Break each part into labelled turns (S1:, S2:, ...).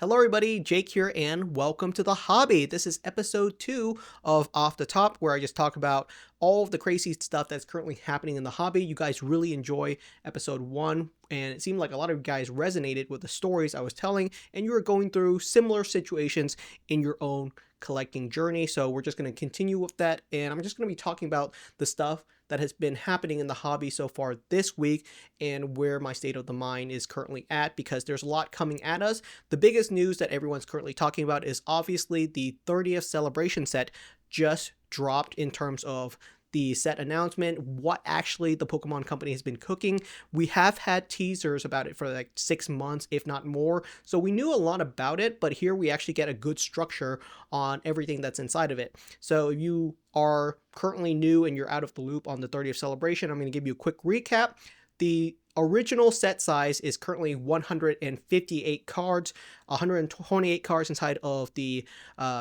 S1: Hello everybody, Jake here and welcome to the hobby. This is episode 2 of Off the Top, where I just talk about all of the crazy stuff that's currently happening in the hobby. You guys really enjoy episode 1 and it seemed like a lot of you guys resonated with the stories I was telling and you were going through similar situations in your own collecting journey. So we're just going to continue with that, and I'm just going to be talking about the stuff that has been happening in the hobby so far this week and where my state of the mind is currently at, because there's a lot coming at us. The biggest news that everyone's currently talking about is obviously the 30th celebration set just dropped in terms of the set announcement, what actually the Pokemon company has been cooking. We have had teasers about it for like 6 months, if not more, so we knew a lot about it, but here we actually get a good structure on everything that's inside of it. So if you are currently new and you're out of the loop on the 30th celebration, I'm going to give you a quick recap. The original set size is currently 158 cards, 128 cards inside of the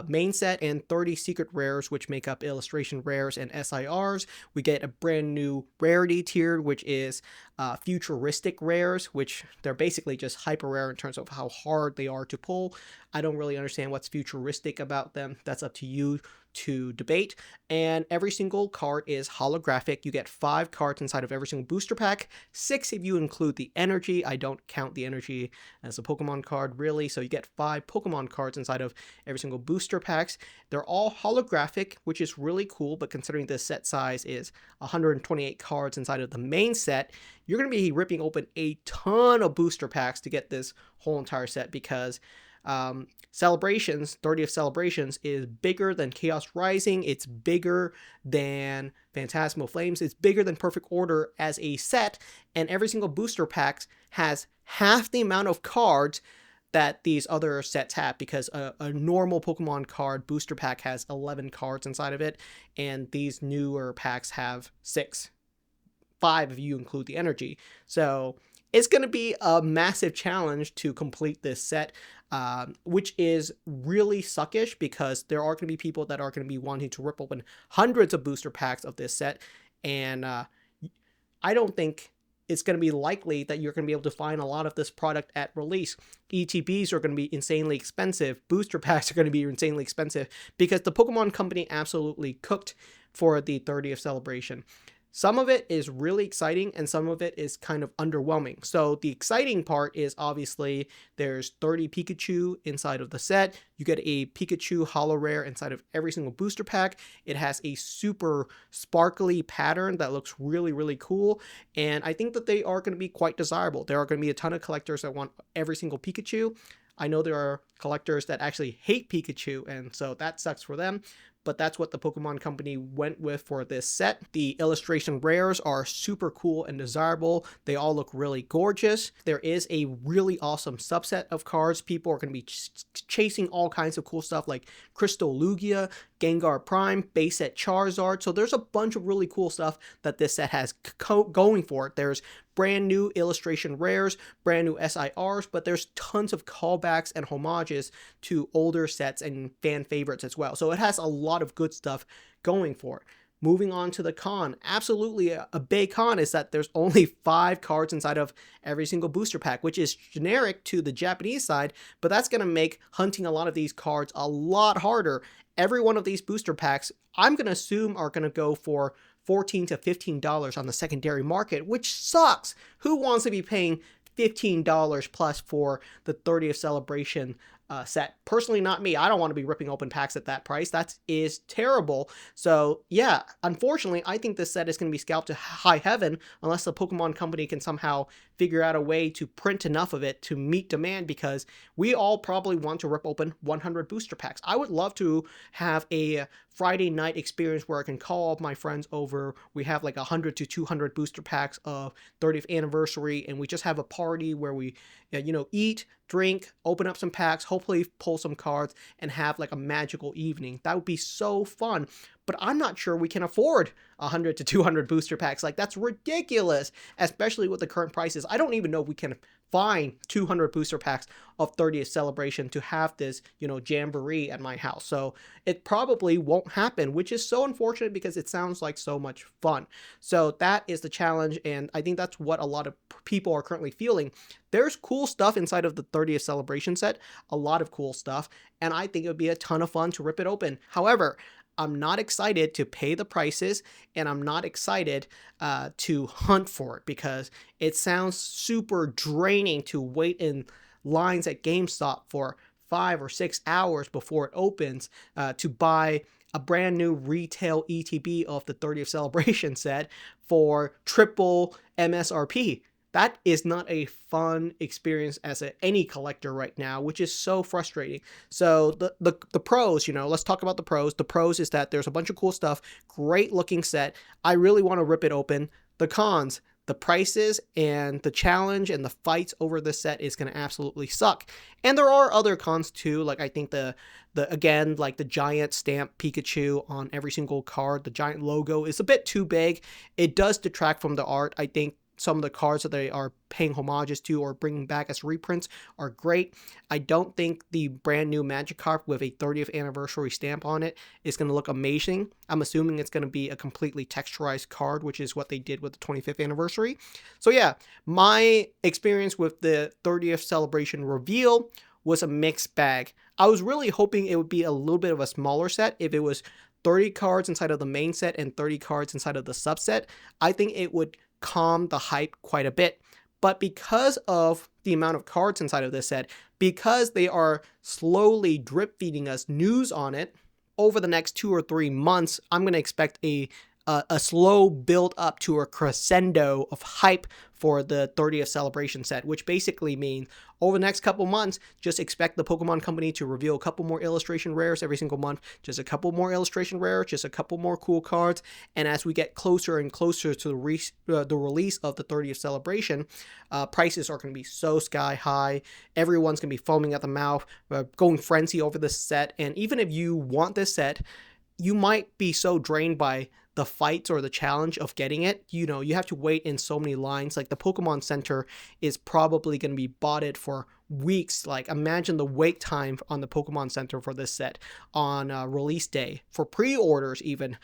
S1: main set, and 30 secret rares, which make up illustration rares and SIRs. We get a brand new rarity tier, which is futuristic rares, which they're basically just hyper rare in terms of how hard they are to pull. I don't really understand what's futuristic about them. That's up to you to debate. And every single card is holographic. You get 5 cards inside of every single booster pack, 6 if you include the energy. I don't count the energy as a Pokemon card really, so you get 5 Pokemon cards inside of every single booster packs. They're all holographic, which is really cool, but considering the set size is 128 cards inside of the main set, you're going to be ripping open a ton of booster packs to get this whole entire set, because Celebrations, 30th Celebrations is bigger than Chaos Rising, it's bigger than Phantasmal Flames, it's bigger than Perfect Order as a set, and every single booster pack has half the amount of cards that these other sets have, because a normal Pokemon card booster pack has 11 cards inside of it, and these newer packs have 5 if you include the energy. So it's going to be a massive challenge to complete this set, which is really suckish, because there are going to be people that are going to be wanting to rip open hundreds of booster packs of this set, and I don't think it's going to be likely that you're going to be able to find a lot of this product at release. ETBs are going to be insanely expensive, booster packs are going to be insanely expensive, because the Pokemon company absolutely cooked for the 30th celebration. Some of it is really exciting and some of it is kind of underwhelming. So the exciting part is obviously there's 30 Pikachu inside of the set. You get a Pikachu holo rare inside of every single booster pack. It has a super sparkly pattern that looks really, really cool. And I think that they are going to be quite desirable. There are going to be a ton of collectors that want every single Pikachu. I know there are collectors that actually hate Pikachu, and so that sucks for them, but that's what the Pokemon company went with for this set. The illustration rares are super cool and desirable. They all look really gorgeous. There is a really awesome subset of cards. People are going to be chasing all kinds of cool stuff like Crystal Lugia, Gengar Prime, base set Charizard. So there's a bunch of really cool stuff that this set has going for it. There's brand new illustration rares, brand new SIRs, but there's tons of callbacks and homages to older sets and fan favorites as well. So it has a lot of good stuff going for it. Moving on to the con, absolutely a big con is that there's only 5 cards inside of every single booster pack, which is generic to the Japanese side, but that's going to make hunting a lot of these cards a lot harder. Every one of these booster packs, I'm going to assume, are going to go for $14 to $15 on the secondary market, which sucks. Who wants to be paying $15 plus for the 30th celebration set? Personally, not me. I don't want to be ripping open packs at that price. That is terrible. So yeah, unfortunately, I think this set is going to be scalped to high heaven unless the Pokemon company can somehow figure out a way to print enough of it to meet demand, because we all probably want to rip open 100 booster packs. I would love to have a Friday night experience where I can call all my friends over. We have like 100 to 200 booster packs of 30th anniversary, and we just have a party where we, eat, drink, open up some packs, hopefully pull some cards, and have like a magical evening. That would be so fun. But I'm not sure we can afford 100 to 200 booster packs. Like, that's ridiculous, especially with the current prices. I don't even know if we can find 200 booster packs of 30th celebration to have this, jamboree at my house. So it probably won't happen, which is so unfortunate because it sounds like so much fun. So that is the challenge, and I think that's what a lot of people are currently feeling. There's cool stuff inside of the 30th celebration set, a lot of cool stuff, and I think it would be a ton of fun to rip it open. However, I'm not excited to pay the prices, and I'm not excited to hunt for it because it sounds super draining to wait in lines at GameStop for 5 or 6 hours before it opens to buy a brand new retail ETB of the 30th celebration set for triple MSRP. That is not a fun experience as any collector right now, which is so frustrating. So the pros, let's talk about the pros. The pros is that there's a bunch of cool stuff, great looking set. I really want to rip it open. The cons, the prices and the challenge and the fights over this set is going to absolutely suck. And there are other cons too. Like I think the giant stamp Pikachu on every single card, the giant logo is a bit too big. It does detract from the art. I think some of the cards that they are paying homages to or bringing back as reprints are great. I don't think the brand new Magikarp with a 30th anniversary stamp on it is going to look amazing. I'm assuming it's going to be a completely texturized card, which is what they did with the 25th anniversary. So yeah, my experience with the 30th celebration reveal was a mixed bag. I was really hoping it would be a little bit of a smaller set. If it was 30 cards inside of the main set and 30 cards inside of the subset, I think it would calm the hype quite a bit. But because of the amount of cards inside of this set, because they are slowly drip feeding us news on it over the next 2 or 3 months, I'm going to expect a slow build up to a crescendo of hype for the 30th celebration set, which basically means over the next couple months, just expect the Pokemon Company to reveal a couple more illustration rares every single month, just a couple more illustration rares, just a couple more cool cards. And as we get closer and closer to the release of the 30th celebration, prices are going to be so sky high. Everyone's going to be foaming at the mouth, going frenzy over this set. And even if you want this set, you might be so drained by the fights or the challenge of getting it. You have to wait in so many lines. Like the Pokemon Center is probably going to be botted for weeks. Like imagine the wait time on the Pokemon Center for this set on release day for pre-orders even.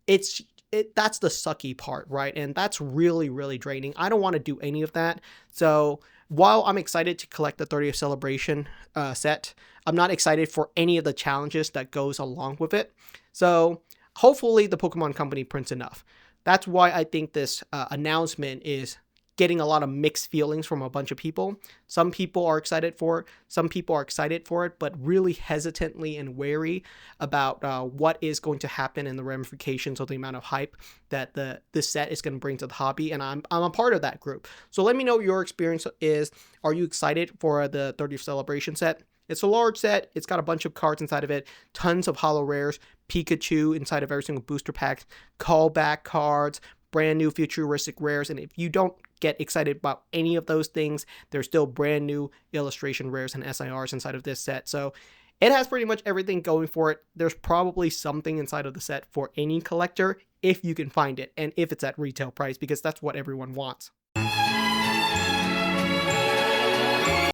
S1: That's the sucky part, right? And that's really, really draining. I don't want to do any of that. So while I'm excited to collect the 30th celebration set, I'm not excited for any of the challenges that goes along with it. So hopefully the Pokemon Company prints enough. That's why I think this announcement is getting a lot of mixed feelings from a bunch of people. Some people are excited for it. Some people are excited for it, but really hesitantly and wary about what is going to happen and the ramifications of the amount of hype that this set is going to bring to the hobby. And I'm a part of that group. So let me know what your experience is. Are you excited for the 30th celebration set? It's a large set. It's got a bunch of cards inside of it, tons of holo rares, Pikachu inside of every single booster pack, callback cards, brand new futuristic rares. And if you don't get excited about any of those things, there's still brand new illustration rares and SIRs inside of this set. So it has pretty much everything going for it. There's probably something inside of the set for any collector if you can find it and if it's at retail price, because that's what everyone wants.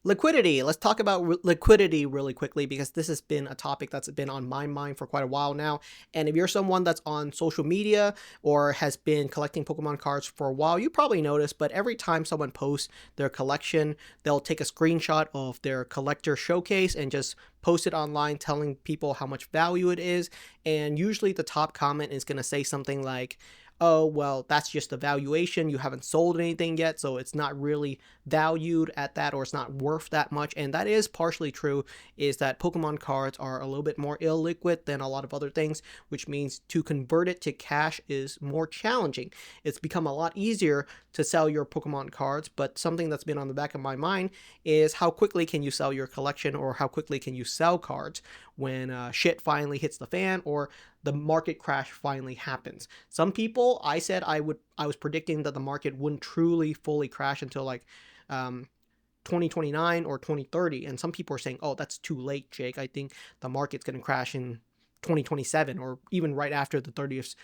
S1: Liquidity. Let's talk about liquidity really quickly because this has been a topic that's been on my mind for quite a while now. And if you're someone that's on social media or has been collecting Pokemon cards for a while, you probably noticed, but every time someone posts their collection, they'll take a screenshot of their collector showcase and just post it online telling people how much value it is. And usually the top comment is going to say something like, oh, well, that's just the valuation. You haven't sold anything yet, so it's not really valued at that, or it's not worth that much. And that is partially true, is that Pokemon cards are a little bit more illiquid than a lot of other things, which means to convert it to cash is more challenging. It's become a lot easier to sell your Pokemon cards, but something that's been on the back of my mind is how quickly can you sell your collection, or how quickly can you sell cards when shit finally hits the fan or the market crash finally happens. Some people, I said I was predicting that the market wouldn't truly fully crash until like 2029 or 2030, and some people are saying, oh, that's too late, Jake. I think the market's going to crash in 2027 or even right after the 30th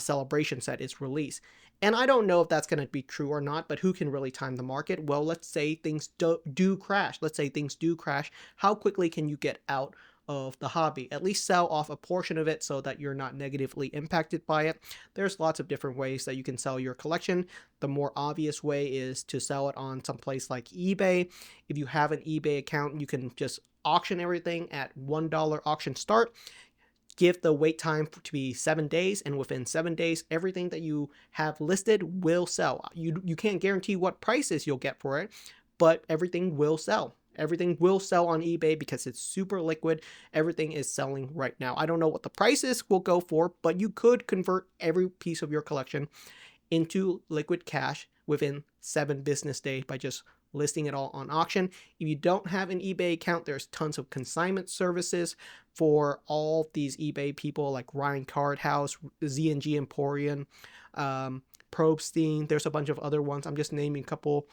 S1: celebration set is released. And I don't know if that's going to be true or not, but who can really time the market? Well, let's say things do crash. Let's say things do crash. How quickly can you get out of the hobby? At least sell off a portion of it so that you're not negatively impacted by it. There's lots of different ways that you can sell your collection. The more obvious way is to sell it on some place like eBay. If you have an eBay account, you can just auction everything at $1 auction start. Give the wait time to be 7 days, and within 7 days, everything that you have listed will sell. You can't guarantee what prices you'll get for it, but everything will sell. Everything will sell on eBay because it's super liquid. Everything is selling right now. I don't know what the prices will go for, but you could convert every piece of your collection into liquid cash within 7 business days by just listing it all on auction. If you don't have an eBay account, there's tons of consignment services for all these eBay people like Ryan Cardhouse, ZNG Emporium, Probstein. There's a bunch of other ones. I'm just naming a couple.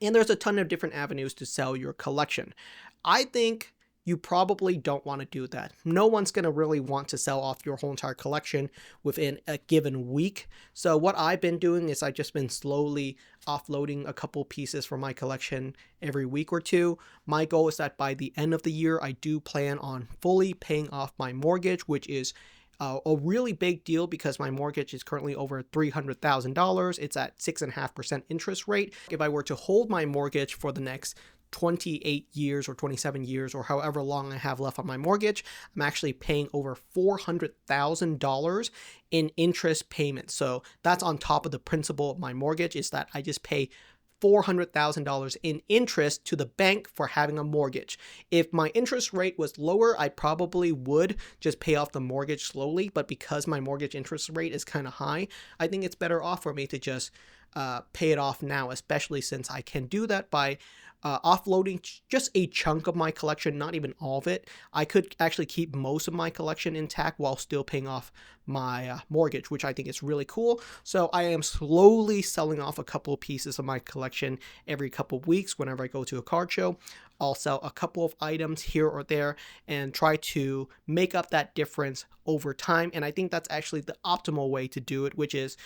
S1: And there's a ton of different avenues to sell your collection. I think you probably don't want to do that. No one's going to really want to sell off your whole entire collection within a given week. So what I've been doing is I've just been slowly offloading a couple pieces from my collection every week or two. My goal is that by the end of the year, I do plan on fully paying off my mortgage, which is a really big deal because my mortgage is currently over $300,000. It's at 6.5% interest rate. If I were to hold my mortgage for the next 28 years or 27 years or however long I have left on my mortgage, I'm actually paying over $400,000 in interest payments. So that's on top of the principal of my mortgage, is that I just pay $400,000 in interest to the bank for having a mortgage. If my interest rate was lower, I probably would just pay off the mortgage slowly. But because my mortgage interest rate is kind of high, I think it's better off for me to just pay it off now, especially since I can do that by offloading just a chunk of my collection, not even all of it. I could actually keep most of my collection intact while still paying off my mortgage, which I think is really cool. So I am slowly selling off a couple of pieces of my collection every couple of weeks. Whenever I go to a card show, I'll sell a couple of items here or there and try to make up that difference over time. And I think that's actually the optimal way to do it, which is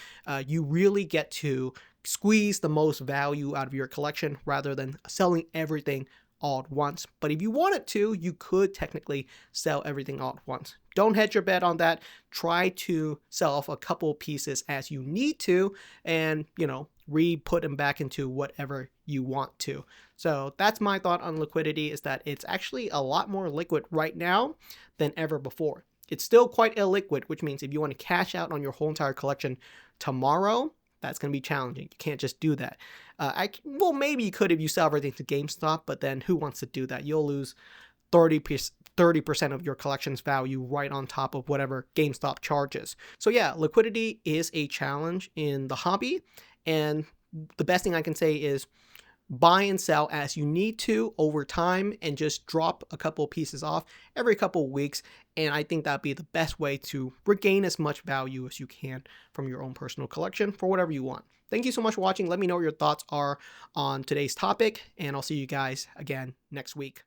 S1: you really get to squeeze the most value out of your collection rather than selling everything all at once. But if you wanted to, you could technically sell everything all at once. Don't hedge your bet on that. Try to sell off a couple pieces as you need to and, re-put them back into whatever you want to. So that's my thought on liquidity, is that it's actually a lot more liquid right now than ever before. It's still quite illiquid, which means if you want to cash out on your whole entire collection tomorrow, that's going to be challenging. You can't just do that. Well, maybe you could if you sell everything to GameStop, but then who wants to do that? You'll lose 30% of your collection's value right on top of whatever GameStop charges. So yeah, liquidity is a challenge in the hobby. And the best thing I can say is buy and sell as you need to over time and just drop a couple pieces off every couple weeks. And I think that'd be the best way to regain as much value as you can from your own personal collection for whatever you want. Thank you so much for watching. Let me know what your thoughts are on today's topic, and I'll see you guys again next week.